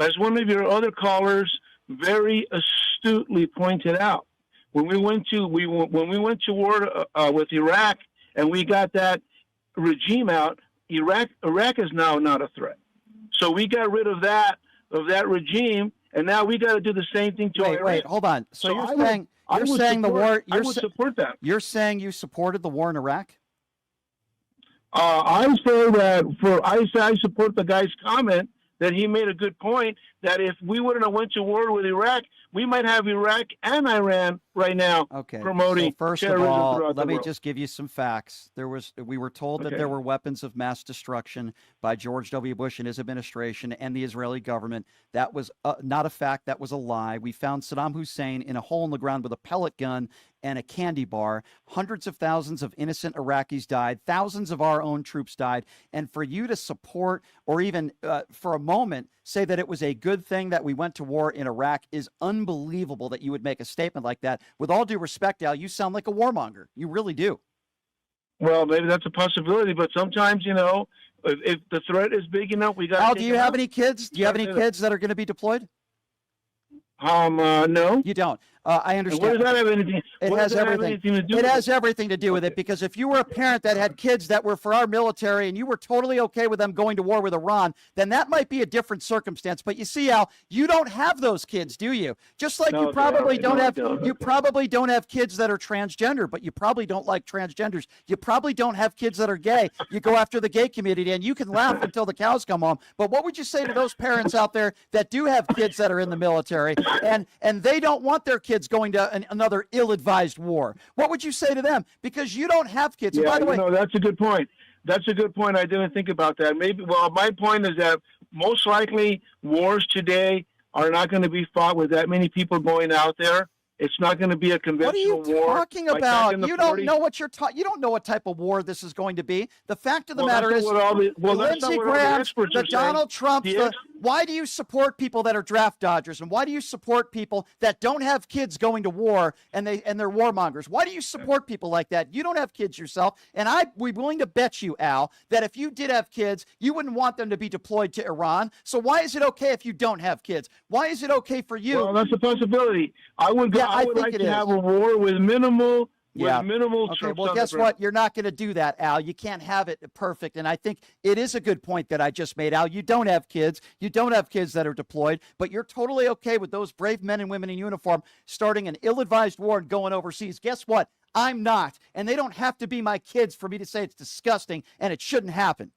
as one of your other callers very astutely pointed out, when we went to war with Iraq and we got that regime out, Iraq is now not a threat. So we got rid of that regime, and now we got to do the same thing to Iran. Wait, hold on. So you're saying the war? I would support that. You're saying you supported the war in Iraq? I say that I support the guy's comment that he made a good point that if we wouldn't have went to war with Iraq, we might have Iraq and Iran right now promoting so first terrorism of all, throughout let the me world. just give you some facts. We were told that there were weapons of mass destruction by George W. Bush and his administration and the Israeli government. That was not a fact. That was a lie. We found Saddam Hussein in a hole in the ground with a pellet gun and a candy bar. Hundreds of thousands of innocent Iraqis died. Thousands of our own troops died. And for you to support or even for a moment say that it was a good thing that we went to war in Iraq is unbelievable that you would make a statement like that. With all due respect, Al, you sound like a warmonger. You really do. Well, maybe that's a possibility, but sometimes, if the threat is big enough, we got. Al, do you have any kids? Do you have any kids that are going to be deployed? No. You don't. I understand. And what does that have anything? It has everything to do. It has everything to do with it, because if you were a parent that had kids that were for our military and you were totally okay with them going to war with Iran, then that might be a different circumstance. But you see, Al, you don't have those kids, do you? Just like you probably don't have kids that are transgender, but you probably don't like transgenders. You probably don't have kids that are gay. You go after the gay community, and you can laugh until the cows come home. But what would you say to those parents out there that do have kids that are in the military and they don't want their kids going to another ill-advised war? What would you say to them? Because you don't have kids. Yeah, by the way, that's a good point. That's a good point. I didn't think about that. My point is that most likely wars today are not going to be fought with that many people going out there. It's not going to be a conventional war. What are you talking about? You don't know what you're talking. You don't know what type of war this is going to be. The fact of the matter is, Lindsey Graham, the Donald Trump. Why do you support people that are draft dodgers, and why do you support people that don't have kids going to war and they're warmongers? Why do you support people like that? You don't have kids yourself, and we're willing to bet you, Al, that if you did have kids, you wouldn't want them to be deployed to Iran. So why is it okay if you don't have kids? Why is it okay for you? Well, that's a possibility. I would like to have a war with minimal. Okay, well, guess what? You're not going to do that, Al. You can't have it perfect. And I think it is a good point that I just made, Al. You don't have kids. You don't have kids that are deployed, but you're totally okay with those brave men and women in uniform starting an ill-advised war and going overseas. Guess what? I'm not. And they don't have to be my kids for me to say it's disgusting and it shouldn't happen.